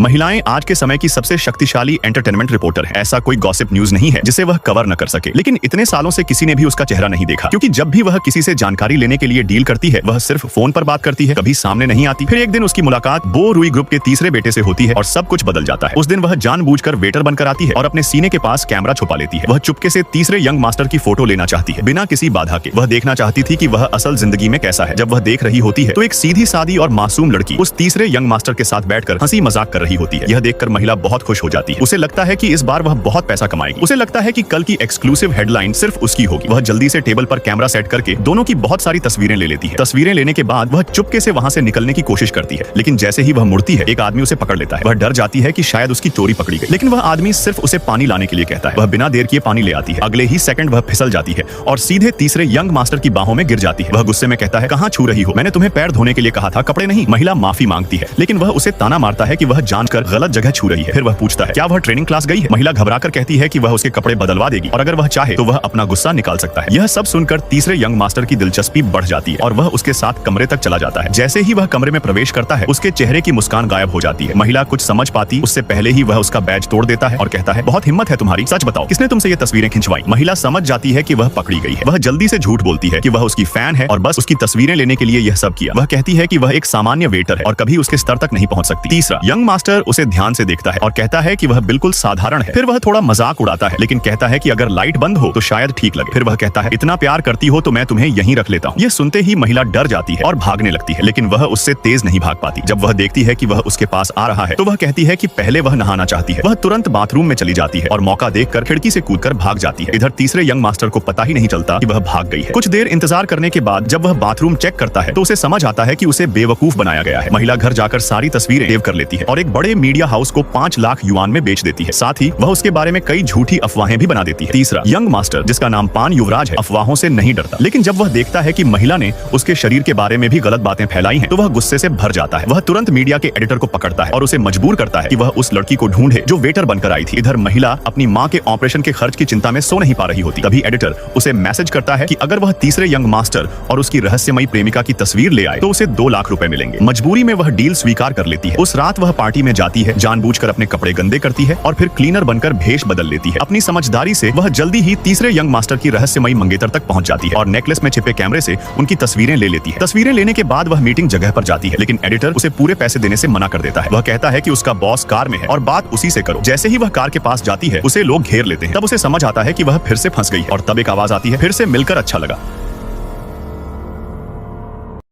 महिलाएं आज के समय की सबसे शक्तिशाली एंटरटेनमेंट रिपोर्टर है। ऐसा कोई गॉसिप न्यूज नहीं है जिसे वह कवर न कर सके। लेकिन इतने सालों से किसी ने भी उसका चेहरा नहीं देखा, क्योंकि जब भी वह किसी से जानकारी लेने के लिए डील करती है वह सिर्फ फोन पर बात करती है, कभी सामने नहीं आती। फिर एक दिन उसकी मुलाकात बो रुई ग्रुप के तीसरे बेटे से होती है और सब कुछ बदल जाता है। उस दिन वह जानबूझकर वेटर बनकर आती है और अपने सीने के पास कैमरा छुपा लेती है। वह चुपके से तीसरे यंग मास्टर की फोटो लेना चाहती है, बिना किसी बाधा के। वह देखना चाहती थी कि वह असल जिंदगी में कैसा है। जब वह देख रही होती है तो एक सीधी सादी और मासूम लड़की उस तीसरे यंग मास्टर के साथ बैठकर हंसी मजाक कर रही होती है। यह देखकर महिला बहुत खुश हो जाती है। उसे लगता है कि इस बार वह बहुत पैसा कमाएगी। उसे लगता है कि कल की एक्सक्लूसिव हेडलाइन सिर्फ उसकी होगी। वह जल्दी से टेबल पर कैमरा सेट करके दोनों की बहुत सारी तस्वीरें ले लेती है। तस्वीरें लेने के बाद वह चुपके से वहां से निकलने की कोशिश करती है, लेकिन जैसे ही वह मुड़ती है एक आदमी उसे पकड़ लेता है। वह डर जाती है कि शायद उसकी चोरी पकड़ी गई, लेकिन वह आदमी सिर्फ उसे पानी लाने के लिए कहता है। वह बिना देर किए पानी ले आती है। अगले ही सेकंड वह फिसल जाती है और सीधे तीसरे यंग मास्टर की बाहों में गिर जाती है। वह गुस्से में कहता है, कहां छू रही हो? मैंने तुम्हें पैर धोने के लिए कहा था, कपड़े नहीं। महिला माफी मांगती है, लेकिन वह उसे ताना मारता है कि वह जानकर गलत जगह छू रही है। फिर वह पूछता है, क्या वह ट्रेनिंग क्लास गई है? महिला घबराकर कहती है कि वह उसके कपड़े बदलवा देगी और अगर वह चाहे तो वह अपना गुस्सा निकाल सकता है। यह सब सुनकर तीसरे यंग मास्टर की दिलचस्पी बढ़ जाती है और वह उसके साथ कमरे तक चला जाता है। जैसे ही वह कमरे में प्रवेश करता है उसके चेहरे की मुस्कान गायब हो जाती है। महिला कुछ समझ पाती उससे पहले ही वह उसका बैज तोड़ देता है और कहता है, बहुत हिम्मत है तुम्हारी, सच बताओ किसने तुमसे ये तस्वीरें खिंचवाई? महिला समझ जाती है कि वह पकड़ी गई है। वह जल्दी से झूठ बोलती है कि वह उसकी फैन है और बस उसकी तस्वीरें लेने के लिए यह सब किया। वह कहती है कि वह एक सामान्य वेटर है और कभी उसके स्तर तक नहीं पहुंच सकती। तीसरा यंग मास्टर उसे ध्यान से देखता है और कहता है कि वह बिल्कुल साधारण है। फिर वह थोड़ा मजाक उड़ाता है, लेकिन कहता है कि अगर लाइट बंद हो तो शायद ठीक लगे। फिर वह कहता है, इतना प्यार करती हो तो मैं तुम्हें यहीं रख लेता हूँ। यह सुनते ही महिला डर जाती है और भागने लगती है, लेकिन वह उससे तेज नहीं भाग पाती। जब वह देखती है कि वह उसके पास आ रहा है तो वह कहती है कि पहले वह नहाना चाहती है। वह तुरंत बाथरूम में चली जाती है और मौका देखकर खिड़की से कूदकर भाग जाती है। इधर तीसरे यंग मास्टर को पता ही नहीं चलता कि वह भाग गई है। कुछ देर इंतजार करने के बाद जब वह बाथरूम चेक करता है तो उसे समझ आता है कि उसे बेवकूफ बनाया गया है। महिला घर जाकर सारी तस्वीरें सेव कर लेती है और एक बड़े मीडिया हाउस को 5 लाख युआन में बेच देती है। साथ ही वह उसके बारे में कई झूठी अफवाहें भी बना देती है। तीसरा यंग मास्टर, जिसका नाम पान युवराज है, अफवाहों से नहीं डरता, लेकिन जब वह देखता है कि महिला ने उसके शरीर के बारे में भी गलत बातें फैलाई हैं तो वह गुस्से से भर जाता है। वह तुरंत मीडिया के एडिटर को पकड़ता है और उसे मजबूर करता है कि वह उस लड़की को ढूंढे जो वेटर बनकर आई थी। इधर महिला अपनी माँ के ऑपरेशन के खर्च की चिंता में सो नहीं पा रही होती। तभी एडिटर उसे मैसेज करता है कि अगर वह तीसरे यंग मास्टर और उसकी रहस्यमयी प्रेमिका की तस्वीर ले आए तो उसे 2 लाख रुपए मिलेंगे। मजबूरी में वह डील स्वीकार कर लेती है। उस रात वह पार्टी में जाती है, जानबूझकर अपने कपड़े गंदे करती है और फिर क्लीनर बनकर भेष बदल लेती है। अपनी समझदारी से वह जल्दी ही तीसरे यंग मास्टर की रहस्यमयी मंगेतर तक पहुंच जाती है और नेकलेस में छिपे कैमरे से उनकी तस्वीरें ले लेती है। तस्वीरें लेने के बाद वह मीटिंग जगह पर जाती है, लेकिन एडिटर उसे पूरे पैसे देने से मना कर देता है। वह कहता है कि उसका बॉस कार में है और बात उसी से करो। जैसे ही वह कार के पास जाती है उसे लोग घेर लेते हैं। तब उसे समझ आता है कि वह फिर से फंस गई और तब एक आवाज आती है, फिर से मिलकर अच्छा लगा।